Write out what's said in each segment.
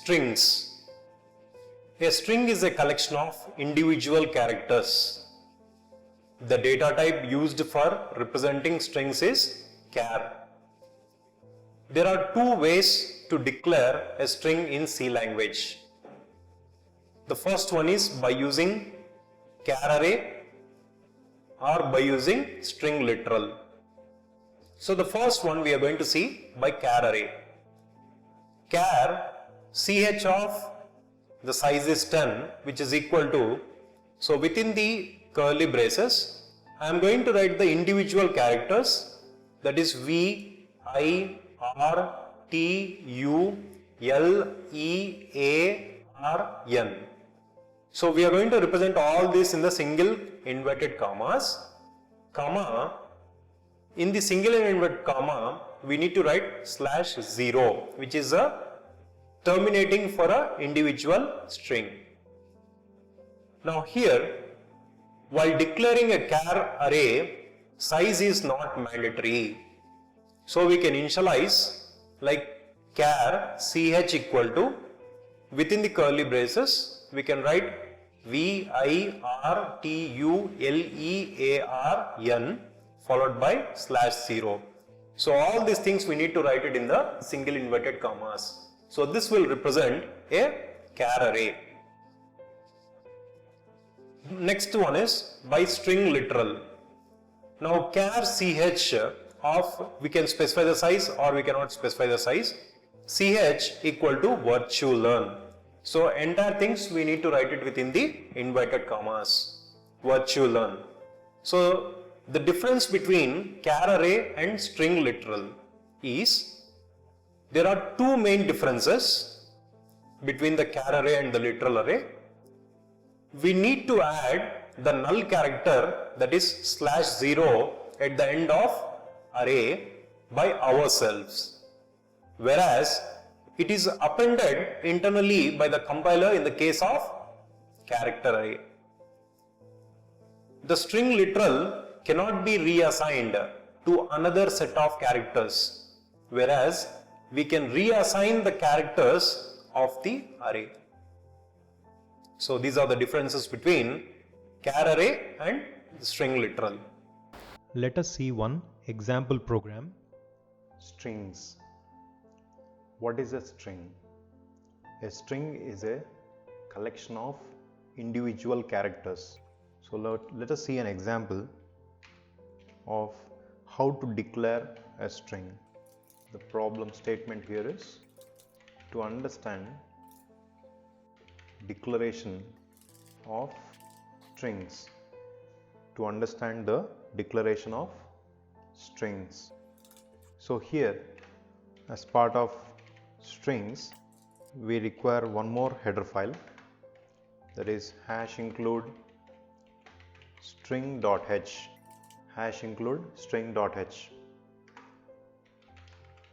Strings. A string is a collection of individual characters. The data type used for representing strings is char. There are two ways to declare a string in C language. The first one is by using char array or by using string literal. So the first one we are going to see by char array. Char ch of the size is 10, which is equal to, so within the curly braces I am going to write the individual characters, that is V, I, R, T, U, L, E, A, R, N. So we are going to represent all this in the single inverted commas, comma. In the single and inverted comma we need to write /0, which is a terminating for a individual string. Now here, while declaring a char array, size is not mandatory. So we can initialize like char ch equal to, within the curly braces we can write V, I, R, T, U, L, E, A, R, N followed by /0. So all these things we need to write it in the single inverted commas. So this will represent a char array. Next one is by string literal. Now char ch of, we can specify the size or we cannot specify the size. Ch equal to Virtulearn. So entire things we need to write it within the inverted commas. Virtulearn. So the difference between char array and string literal is, there are two main differences between the char array and the literal array. We need to add the null character, that is /0 at the end of array by ourselves, whereas it is appended internally by the compiler in the case of character array. The string literal cannot be reassigned to another set of characters, whereas we can reassign the characters of the array. So these are the differences between char array and string literal. Let us see one example program. Strings. What is a string? A string is a collection of individual characters. So let us see an example of how to declare a string. The problem statement here is, to understand declaration of strings, to understand the declaration of strings. So here, as part of strings, we require one more header file, that is #include string.h, #include string.h,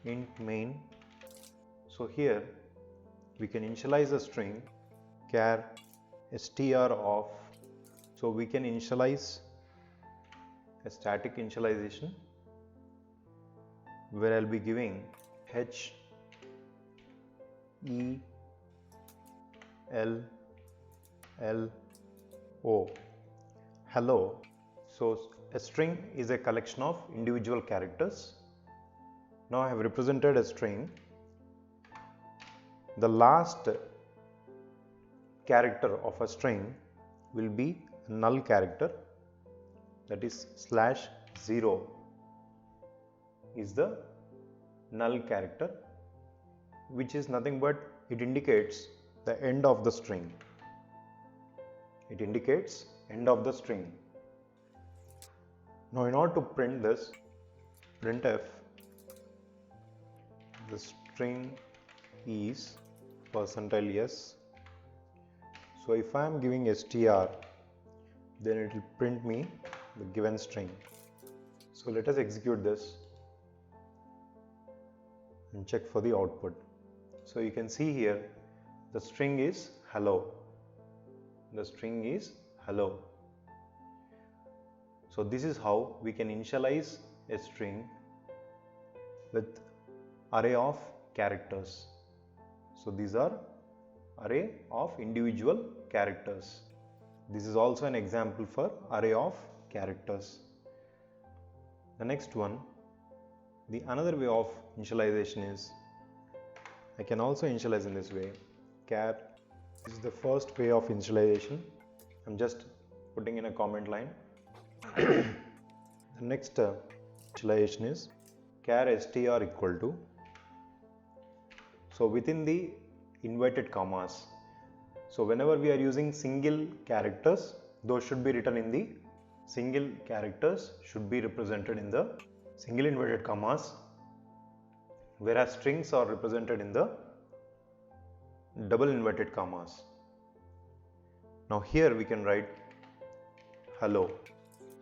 int main. So here we can initialize a string char str of, so we can initialize a static initialization where I'll be giving h e l l o, hello. So a string is a collection of individual characters. Now I have represented a string. The last character of a string will be a null character, that is /0 is the null character, which is nothing but it indicates the end of the string. It indicates end of the string. Now in order to print this, printf the string is %s. So if I am giving str, then it will print me the given string. So let us execute this and check for the output. So you can see here the string is hello. The string is hello. So this is how we can initialize a string with array of characters. So these are array of individual characters. This is also an example for array of characters. The next one, the another way of initialization is, I can also initialize in this way. Char is the first way of initialization. I'm just putting in a comment line. The next initialization is char str equal to, so within the inverted commas. So whenever we are using single characters, those should be written in the single characters should be represented in the single inverted commas, whereas strings are represented in the double inverted commas. Now here we can write hello.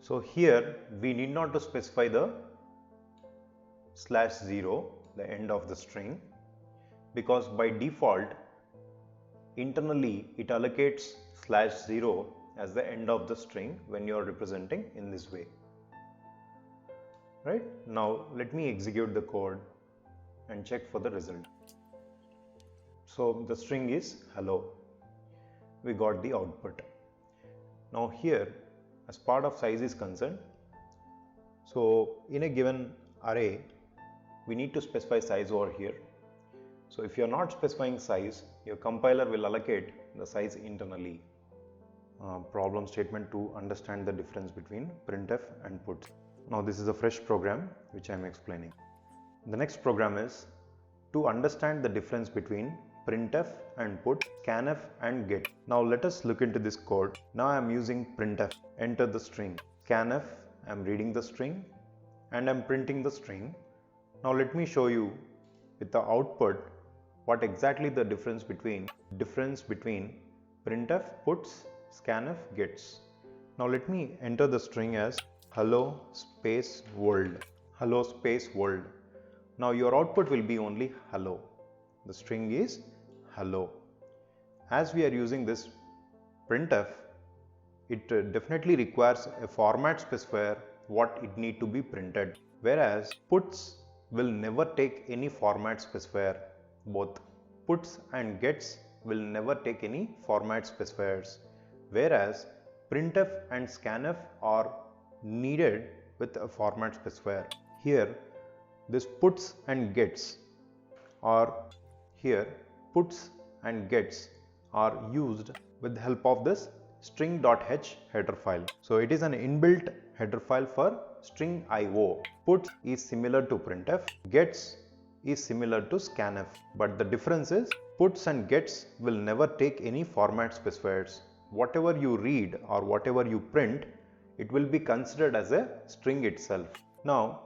So here we need not to specify the /0, the end of the string, because by default internally it allocates /0 as the end of the string when you are representing in this way. Right? Now let me execute the code and check for the result. So the string is hello. We got the output. Now here, as part of size is concerned, so in a given array we need to specify size over here. So if you are not specifying size, your compiler will allocate the size internally. Problem statement to understand the difference between printf and puts. Now this is a fresh program which I am explaining. The next program is to understand the difference between printf and put, scanf and get. Now let us look into this code. Now I am using printf, enter the string. Scanf, I am reading the string and I am printing the string. Now let me show you with the output what exactly the difference between printf, puts, scanf, gets. Now let me enter the string as hello space world. Hello space world. Now your output will be only hello. The string is hello. As we are using this printf, it definitely requires a format specifier what it need to be printed, whereas puts will never take any format specifier. Both puts and gets will never take any format specifiers, whereas printf and scanf are needed with a format specifier. Here this puts and gets are used with the help of this string.h header file. So it is an inbuilt header file for string IO. Puts is similar to printf, gets is similar to scanf, but the difference is puts and gets will never take any format specifiers. Whatever you read or whatever you print, it will be considered as a string itself. Now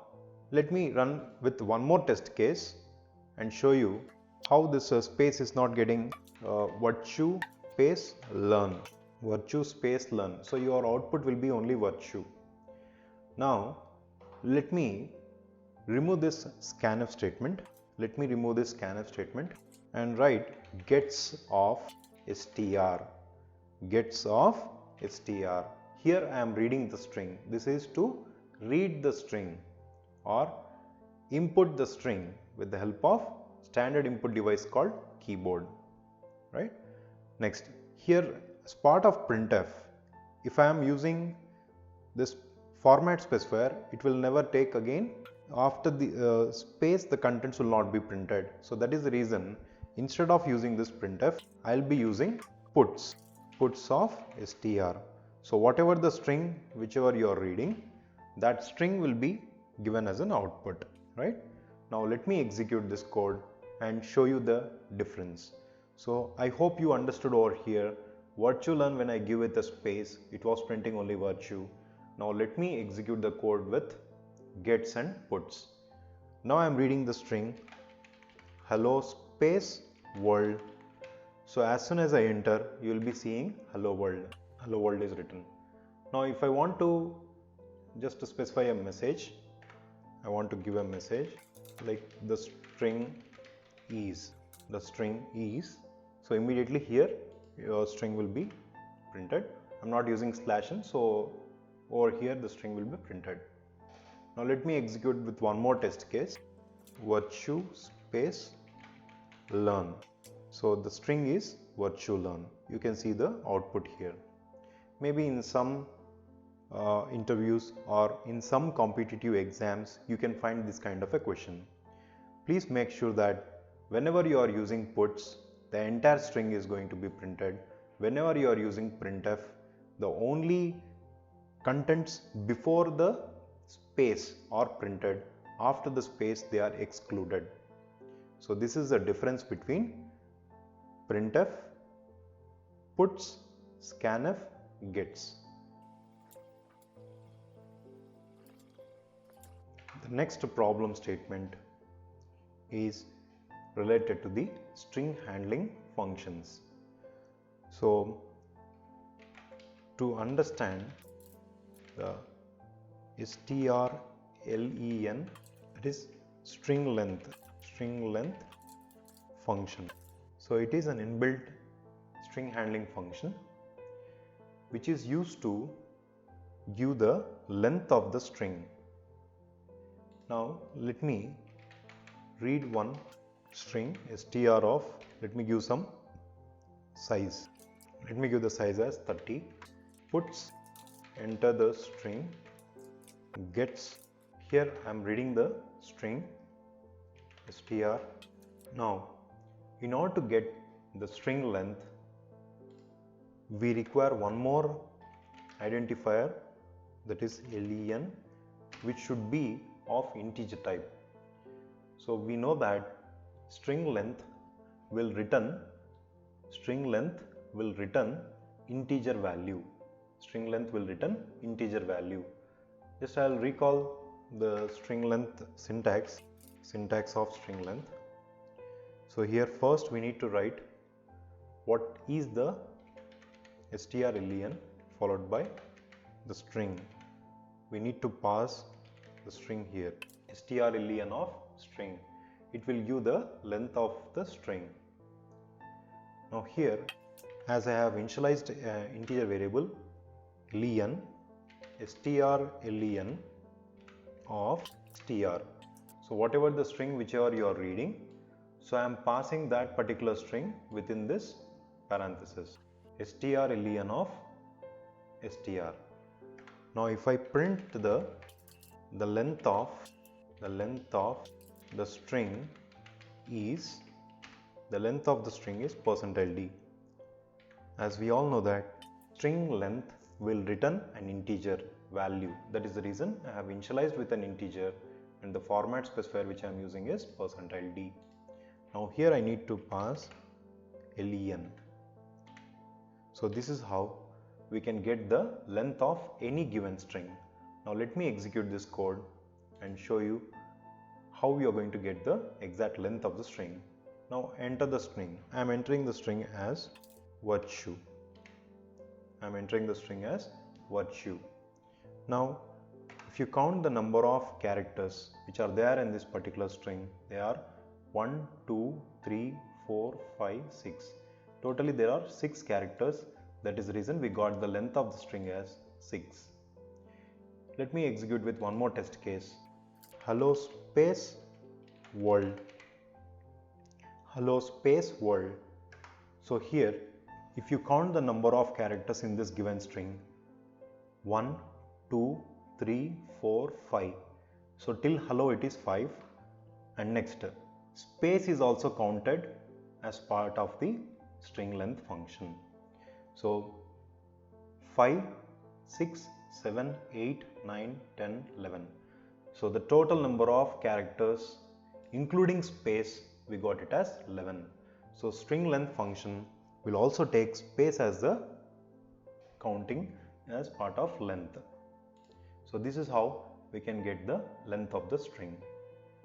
let me run with one more test case and show you how this space is not getting virtue space learn. Virtue space learn. So your output will be only virtue. Now let me remove this scanf statement. And write gets of str. Gets of str. Here I am reading the string. This is to read the string or input the string with the help of standard input device called keyboard. Right? Next, here as part of printf, if I am using this format specifier, it will never take again after the space, the contents will not be printed. So that is the reason instead of using this printf, I will be using puts of str. So whatever the string whichever you are reading, that string will be given as an output. Right? Now let me execute this code and show you the difference. So I hope you understood over here. Virtulearn, when I give it a space, it was printing only virtue. Now let me execute the code with gets and puts. Now I am reading the string hello space world. So as soon as I enter, you will be seeing hello world. Hello world is written. Now if I want to just specify a message, I want to give a message like the string is. So immediately here your string will be printed. I'm not using /n, so over here the string will be printed. Now let me execute with one more test case. Virtue space learn. So the string is Virtulearn. You can see the output here. Maybe in some interviews or in some competitive exams, you can find this kind of a question. Please make sure that whenever you are using puts, the entire string is going to be printed. Whenever you are using printf, the only contents before the space are printed. After the space, they are excluded. So this is the difference between printf, puts, scanf, gets. The next problem statement is related to the string handling functions. So to understand the strlen, that is string length function. So it is an inbuilt string handling function which is used to give the length of the string. Now let me read one string str of, let me give some size. Let me give the size as 30. Puts, enter the string, gets. Here I am reading the string str. Now in order to get the string length, we require one more identifier, that is len, which should be of integer type. So we know that string length will return integer value. String length will return integer value. Just I will recall the string length syntax of string length. So here first we need to write what is the strlen followed by the string. We need to pass the string here, strlen of string. It will give the length of the string. Now here, as I have initialized integer variable len, strlen of str. So whatever the string whichever you are reading, so I am passing that particular string within this parenthesis, strlen of str. Now if I print the length of the string is, the length of the string is %d. As we all know that string length will return an integer value. That is the reason I have initialized with an integer, and the format specifier which I am using is %d. Now here I need to pass len. So this is how we can get the length of any given string. Now let me execute this code and show you how we are going to get the exact length of the string. Now enter the string. I am entering the string as virtue. Now if you count the number of characters which are there in this particular string, they are 1, 2, 3, 4, 5, 6. Totally there are 6 characters. That is the reason we got the length of the string as 6. Let me execute with one more test case. Hello space world. So here, if you count the number of characters in this given string, 1, 2, 3, 4, 5. So till hello it is 5. And next, space is also counted as part of the string length function. So 5, 6, 7, 8, 9, 10, 11. So the total number of characters including space, we got it as 11. So string length function will also take space as the counting as part of length. So this is how we can get the length of the string.